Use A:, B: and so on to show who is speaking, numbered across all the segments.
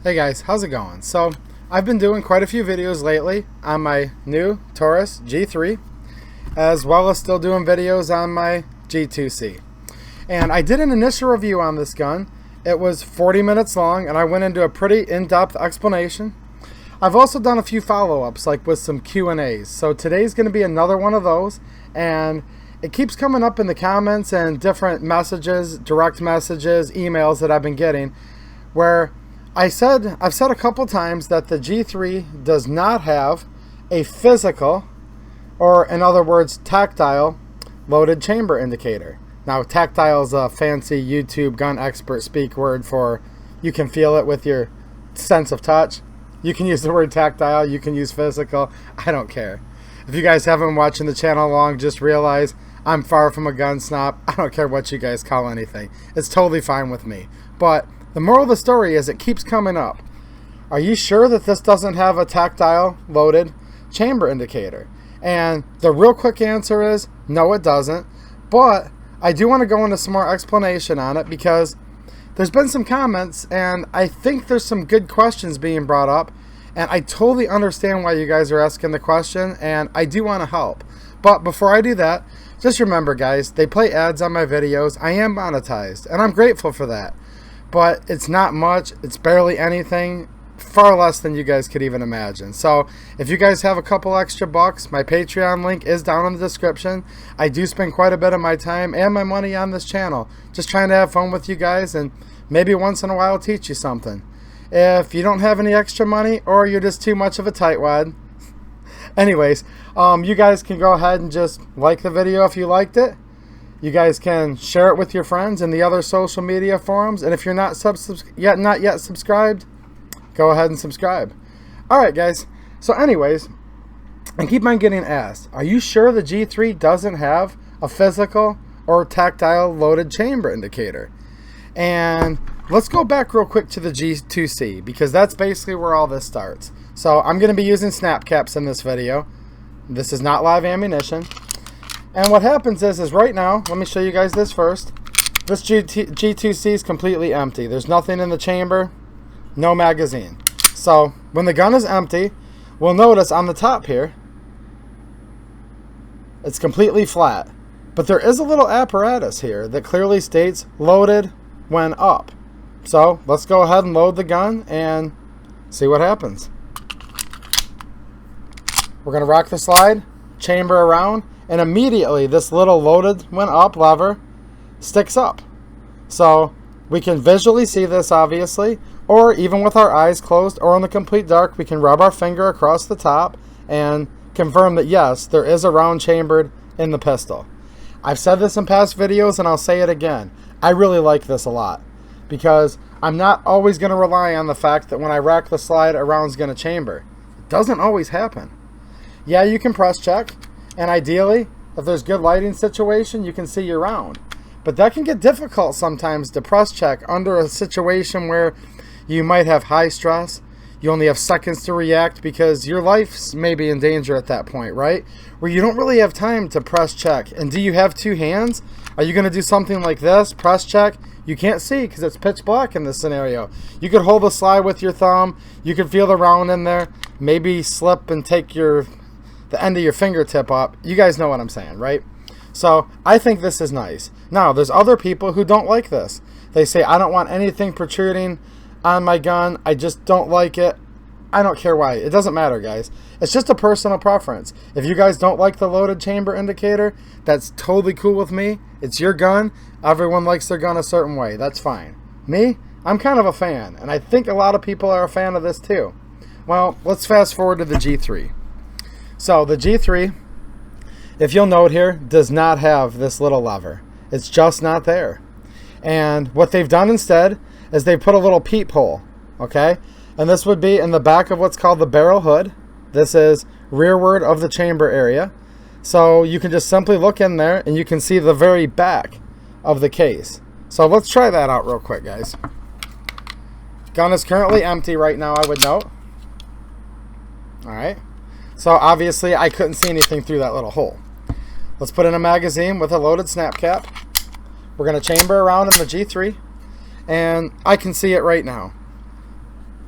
A: Hey guys, how's it going? So I've been doing quite a few videos lately on my new Taurus G3, as well as still doing videos on my G2C. And I did an initial review on this gun. It was 40 minutes long and I went into a pretty in-depth explanation. I've also done a few follow-ups, like with some Q&As. So today's going to be another one of those, and it keeps coming up in the comments and different messages, direct messages, emails that I've been getting, where I've said a couple times that the G3 does not have a physical, or in other words, tactile, loaded chamber indicator. Now, tactile is a fancy YouTube gun expert speak word for you can feel it with your sense of touch. You can use the word tactile, you can use physical, I don't care. If you guys haven't been watching the channel long, just realize I'm far from a gun snob. I don't care what you guys call anything. It's totally fine with me. But the moral of the story is it keeps coming up. Are you sure that this doesn't have a tactile loaded chamber indicator? And the real quick answer is no, it doesn't. But I do want to go into some more explanation on it because there's been some comments and I think there's some good questions being brought up, and I totally understand why you guys are asking the question, and I do want to help. But before I do that, just remember guys, they play ads on my videos. I am monetized and I'm grateful for that. But it's not much, it's barely anything, far less than you guys could even imagine. So if you guys have a couple extra bucks, my Patreon link is down in the description. I do spend quite a bit of my time and my money on this channel, just trying to have fun with you guys and maybe once in a while teach you something. If you don't have any extra money or you're just too much of a tightwad, anyways, you guys can go ahead and just like the video if you liked it. You guys can share it with your friends in the other social media forums. And if you're not yet subscribed, go ahead and subscribe. Alright guys, so anyways, and keep on getting asked, are you sure the G3 doesn't have a physical or tactile loaded chamber indicator? And let's go back real quick to the G2C, because that's basically where all this starts. So I'm going to be using snap caps in this video. This is not live ammunition. And what happens is right now, let me show you guys this first. This G2C is completely empty. There's nothing in the chamber, no magazine. So when the gun is empty, we'll notice on the top here, it's completely flat. But there is a little apparatus here that clearly states loaded when up. So let's go ahead and load the gun and see what happens. We're going to rock the slide, chamber around, and immediately this little loaded when up lever sticks up. So we can visually see this obviously, or even with our eyes closed or in the complete dark, we can rub our finger across the top and confirm that yes, there is a round chambered in the pistol. I've said this in past videos and I'll say it again. I really like this a lot because I'm not always going to rely on the fact that when I rack the slide, a round's going to chamber. It doesn't always happen. Yeah, you can press check, and ideally, if there's good lighting situation, you can see your round. But that can get difficult sometimes to press check under a situation where you might have high stress. You only have seconds to react because your life's maybe in danger at that point, right? Where you don't really have time to press check. And do you have two hands? Are you going to do something like this? Press check. You can't see because it's pitch black in this scenario. You could hold the slide with your thumb. You could feel the round in there. Maybe slip and take the end of your fingertip up. You guys know what I'm saying, right? So I think this is nice. Now, there's other people who don't like this. They say, I don't want anything protruding on my gun. I just don't like it. I don't care why. It doesn't matter, guys. It's just a personal preference. If you guys don't like the loaded chamber indicator, that's totally cool with me. It's your gun. Everyone likes their gun a certain way. That's fine. Me, I'm kind of a fan, and I think a lot of people are a fan of this too. Well, let's fast forward to the G3. So the G3, if you'll note here, does not have this little lever. It's just not there. And what they've done instead is they put a little peephole, okay? And this would be in the back of what's called the barrel hood. This is rearward of the chamber area. So you can just simply look in there and you can see the very back of the case. So let's try that out real quick, guys. Gun is currently empty right now, I would note. All right. So obviously I couldn't see anything through that little hole. Let's put in a magazine with a loaded snap cap. We're going to chamber around in the G3, and I can see it right now.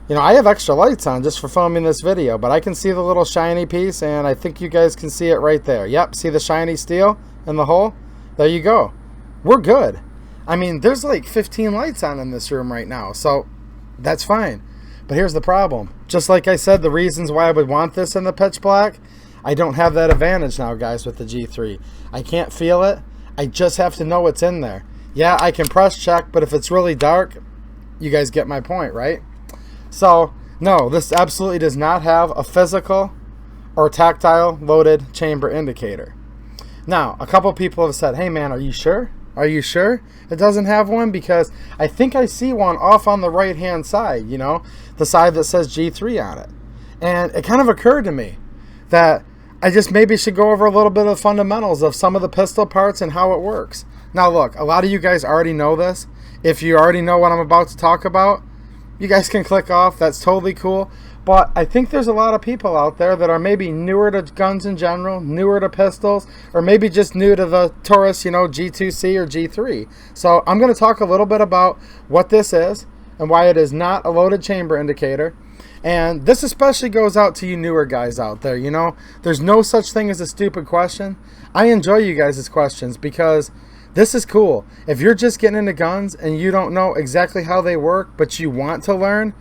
A: You know, I have extra lights on just for filming this video, but I can see the little shiny piece, and I think you guys can see it right there. Yep, see the shiny steel in the hole? There you go. We're good. I mean, there's like 15 lights on in this room right now, so that's fine. But here's the problem. Just like I said, the reasons why I would want this in the pitch black, I don't have that advantage now, guys, with the G3. I can't feel it. I just have to know what's in there. Yeah, I can press check, but if it's really dark, you guys get my point, right? So, no, this absolutely does not have a physical or tactile loaded chamber indicator. Now, a couple people have said, hey man, are you sure? Are you sure it doesn't have one? Because I think I see one off on the right hand side, you know, the side that says G3 on it. And it kind of occurred to me that I just maybe should go over a little bit of the fundamentals of some of the pistol parts and how it works. Now look, a lot of you guys already know this. If you already know what I'm about to talk about, you guys can click off. That's totally cool. But I think there's a lot of people out there that are maybe newer to guns in general, newer to pistols, or maybe just new to the Taurus, you know, G2C or G3. So I'm going to talk a little bit about what this is and why it is not a loaded chamber indicator. And this especially goes out to you newer guys out there. You know, there's no such thing as a stupid question. I enjoy you guys' questions because this is cool. If you're just getting into guns and you don't know exactly how they work, but you want to learn,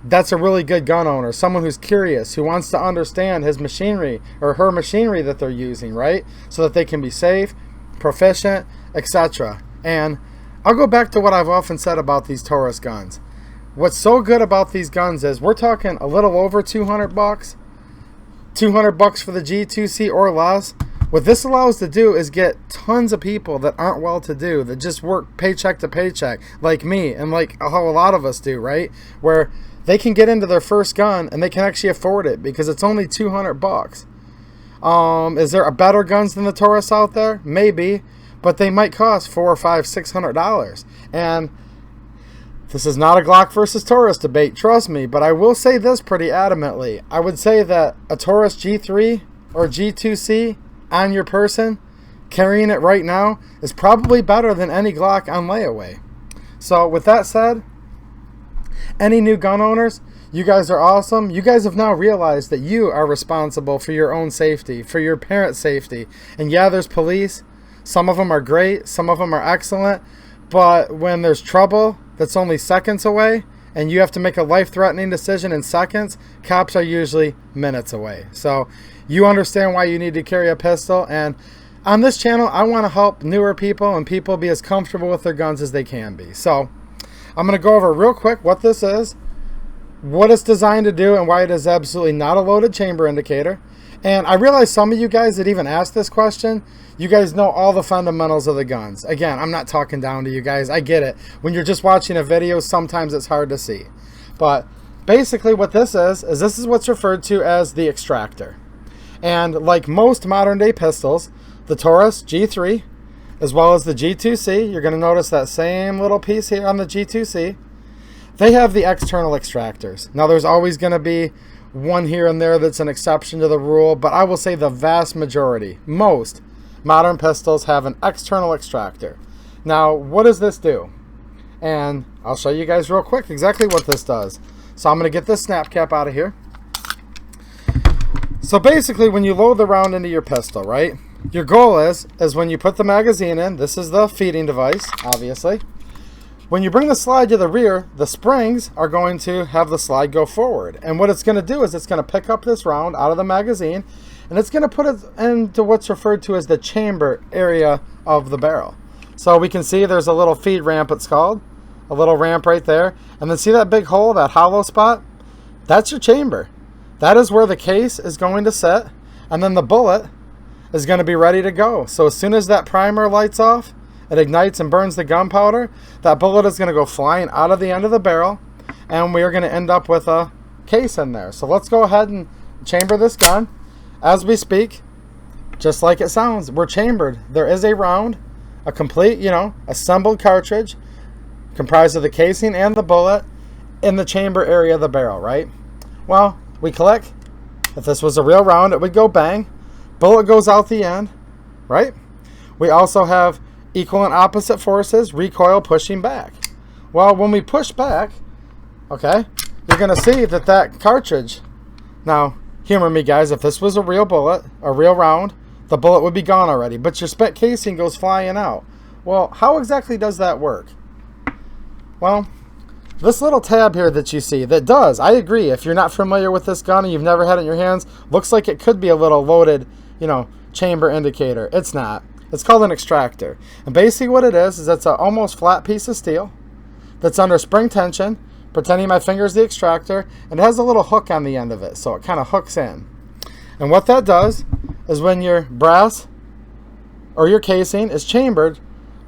A: that's a really good gun owner. Someone who's curious, who wants to understand his machinery or her machinery that they're using, right? So that they can be safe, proficient, etc. And I'll go back to what I've often said about these Taurus guns. What's so good about these guns is we're talking a little over 200 bucks. 200 bucks for the G2C or less. What this allows to do is get tons of people that aren't well-to-do, that just work paycheck to paycheck, like me and like how a lot of us do, right? Where they can get into their first gun and they can actually afford it because it's only 200 bucks. Is there a better guns than the Taurus out there? Maybe, but they might cost $400, $500, $600. And this is not a Glock versus Taurus debate, trust me, but I will say this pretty adamantly. I would say that a Taurus G3 or G2C on your person, carrying it right now, is probably better than any Glock on layaway. So with that said, any new gun owners, you guys are awesome. You guys have now realized that you are responsible for your own safety, for your parents' safety. And yeah, there's police. Some of them are great, some of them are excellent, but when there's trouble that's only seconds away and you have to make a life-threatening decision in seconds, cops are usually minutes away. So you understand why you need to carry a pistol, and on this channel I want to help newer people and people be as comfortable with their guns as they can be. So I'm going to go over real quick what this is, what it's designed to do, and why it is absolutely not a loaded chamber indicator. And I realize some of you guys that even asked this question, you guys know all the fundamentals of the guns. Again, I'm not talking down to you guys. I get it. When you're just watching a video, sometimes it's hard to see. But basically what this is this is what's referred to as the Extractor. And like most modern day pistols, the Taurus G3, as well as the G2C, you're going to notice that same little piece here on the G2C, they have the external extractors. Now there's always going to be one here and there that's an exception to the rule, but I will say the vast majority, most modern pistols have an external extractor. Now, what does this do? And I'll show you guys real quick exactly what this does. So I'm going to get this snap cap out of here. So basically, when you load the round into your pistol, right, your goal is when you put the magazine in, this is the feeding device, obviously. When you bring the slide to the rear, the springs are going to have the slide go forward. And what it's going to do is it's going to pick up this round out of the magazine, and it's going to put it into what's referred to as the chamber area of the barrel. So we can see there's a little feed ramp, it's called, a little ramp right there. And then see that big hole, that hollow spot? That's your chamber. That is where the case is going to sit, and then the bullet is going to be ready to go. So as soon as that primer lights off, it ignites and burns the gunpowder, that bullet is going to go flying out of the end of the barrel, and we are going to end up with a case in there. So let's go ahead and chamber this gun. As we speak, just like it sounds, we're chambered. There is a round, a complete, assembled cartridge comprised of the casing and the bullet in the chamber area of the barrel, right? Well, we click. If this was a real round, it would go bang. Bullet goes out the end, right? We also have equal and opposite forces, recoil pushing back. Well, when we push back, okay, you're going to see that that cartridge, now humor me guys, if this was a real bullet, a real round, the bullet would be gone already, but your spent casing goes flying out. Well, how exactly does that work? Well, this little tab here that you see, that does, I agree, if you're not familiar with this gun and you've never had it in your hands, looks like it could be a little loaded, you know, chamber indicator. It's not. It's called an extractor. And basically what it is it's an almost flat piece of steel that's under spring tension, pretending my finger is the extractor, and it has a little hook on the end of it, so it kind of hooks in. And what that does is when your brass or your casing is chambered,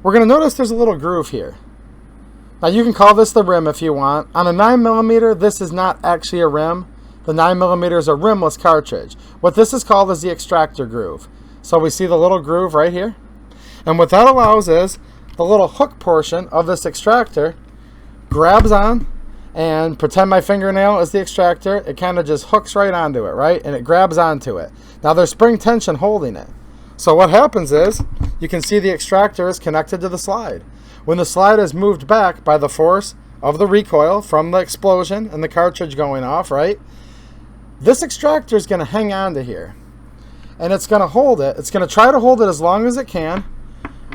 A: we're going to notice there's a little groove here. Now you can call this the rim if you want. On a 9mm, this is not actually a rim. The 9mm is a rimless cartridge. What this is called is the extractor groove. So we see the little groove right here. And what that allows is the little hook portion of this extractor grabs on, and pretend my fingernail is the extractor. It kind of just hooks right onto it, right? And it grabs onto it. Now there's spring tension holding it. So what happens is you can see the extractor is connected to the slide. When the slide is moved back by the force of the recoil from the explosion and the cartridge going off, right? This extractor is going to hang on to here. And it's going to hold it. It's going to try to hold it as long as it can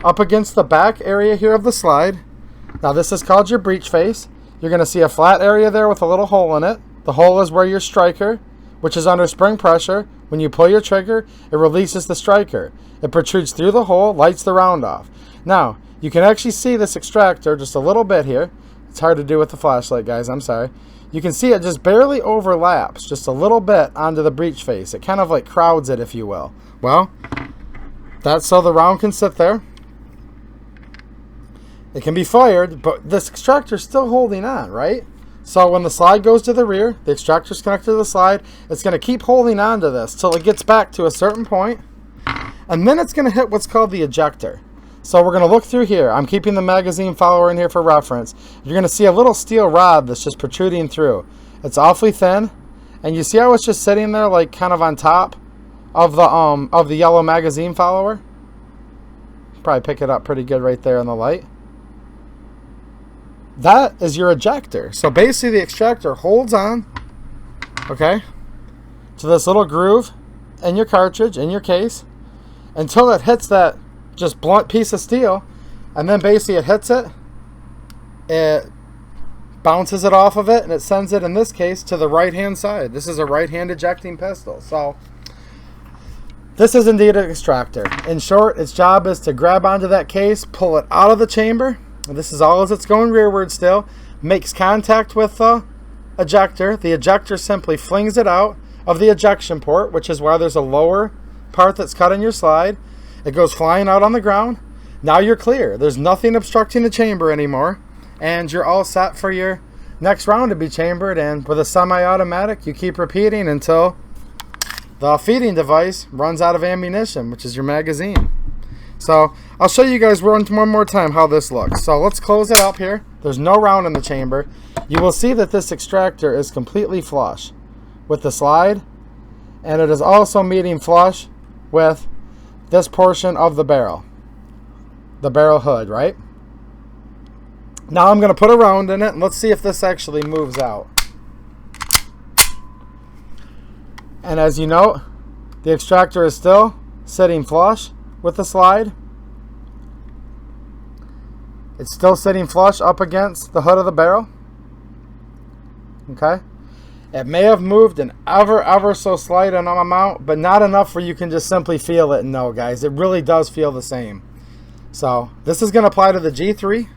A: up against the back area here of the slide. Now this is called your breech face. You're going to see a flat area there with a little hole in it. The hole is where your striker, which is under spring pressure, when you pull your trigger, it releases the striker. It protrudes through the hole, lights the round off. Now, you can actually see this extractor just a little bit here. It's hard to do with the flashlight, guys, I'm sorry. You can see it just barely overlaps, just a little bit onto the breech face. It kind of like crowds it, if you will. Well, that's so the round can sit there. It can be fired, but this extractor is still holding on, right? So when the slide goes to the rear, the extractor is connected to the slide. It's going to keep holding on to this till it gets back to a certain point, and then it's going to hit what's called the ejector. So we're going to look through here. I'm keeping the magazine follower in here for reference. You're going to see a little steel rod that's just protruding through. It's awfully thin, and you see how it's just sitting there like kind of on top of the yellow magazine follower? Probably pick it up pretty good right there in the light. That is your ejector. So basically the extractor holds on, okay, to this little groove in your cartridge, in your case, until it hits that just blunt piece of steel, and then basically it hits it, it bounces it off of it, and it sends it, in this case, to the right hand side. This is a right hand ejecting pistol. So this is indeed an extractor. In short, its job is to grab onto that case, pull it out of the chamber. This is all as it's going rearward still, makes contact with the ejector. The ejector simply flings it out of the ejection port, which is why there's a lower part that's cut in your slide. It goes flying out on the ground. Now you're clear. There's nothing obstructing the chamber anymore, and you're all set for your next round to be chambered. And with a semi-automatic, you keep repeating until the feeding device runs out of ammunition, which is your magazine. So I'll show you guys one more time how this looks. So let's close it up here. There's no round in the chamber. You will see that this extractor is completely flush with the slide, and it is also meeting flush with this portion of the barrel hood, right? Now I'm going to put a round in it, and let's see if this actually moves out. And as you note, the extractor is still sitting flush with the slide. It's still sitting flush up against the hood of the barrel. Okay? It may have moved an ever so slight amount, but not enough where you can just simply feel it and know, guys. It really does feel the same. So this is going to apply to the G3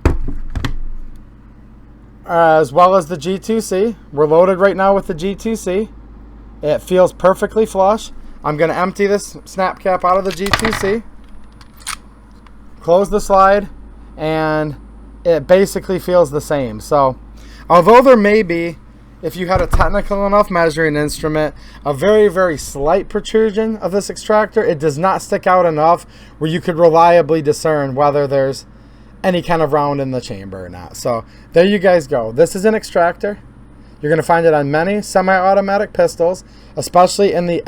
A: as well as the G2C. We're loaded right now with the G2C. It feels perfectly flush. I'm going to empty this snap cap out of the G2C, close the slide, and it basically feels the same. So although there may be, if you had a technical enough measuring instrument, a very slight protrusion of this extractor, it does not stick out enough where you could reliably discern whether there's any kind of round in the chamber or not. So there you guys go. This is an extractor. You're going to find it on many semi-automatic pistols, especially in the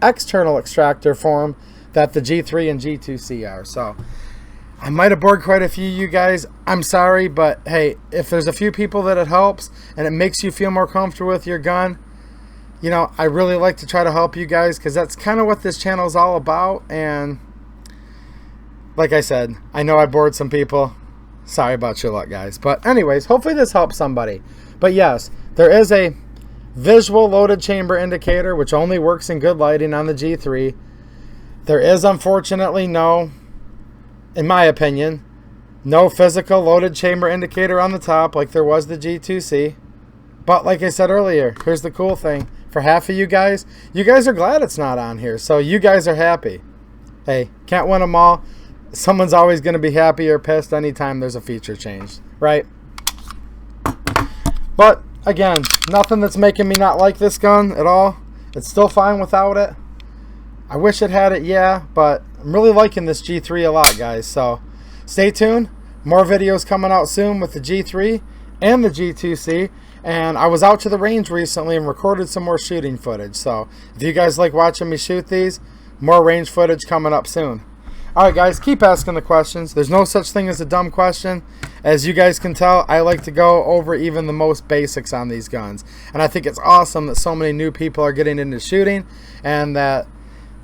A: external extractor form that the G3 and G2C are. So I might have bored quite a few of you guys. I'm sorry, but hey, if there's a few people that it helps and it makes you feel more comfortable with your gun, you know, I really like to try to help you guys because that's kind of what this channel is all about. And like I said, I know I bored some people. Sorry about your luck, guys. But anyways, hopefully this helps somebody. But yes, there is a visual loaded chamber indicator, which only works in good lighting on the G3. There is, unfortunately, in my opinion, no physical loaded chamber indicator on the top like there was the G2C. But like I said earlier, here's the cool thing. For half of you guys are glad it's not on here. So you guys are happy. Hey, can't win them all. Someone's always going to be happy or pissed anytime there's a feature change, right? But again, nothing that's making me not like this gun at all. It's still fine without it. I wish it had it, yeah, but I'm really liking this G3 a lot, guys. So stay tuned. More videos coming out soon with the G3 and the G2C. And I was out to the range recently and recorded some more shooting footage. So if you guys like watching me shoot these, more range footage coming up soon. Alright guys, keep asking the questions. There's no such thing as a dumb question. As you guys can tell, I like to go over even the most basics on these guns. And I think it's awesome that so many new people are getting into shooting, and that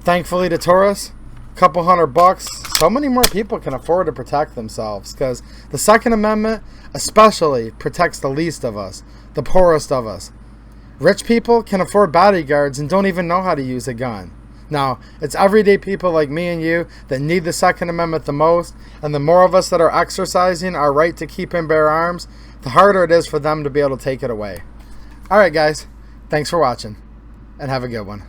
A: thankfully to Taurus, a couple $100, so many more people can afford to protect themselves, because the Second Amendment especially protects the least of us, the poorest of us. Rich people can afford bodyguards and don't even know how to use a gun. Now, it's everyday people like me and you that need the Second Amendment the most, and the more of us that are exercising our right to keep and bear arms, the harder it is for them to be able to take it away. Alright guys, thanks for watching, and have a good one.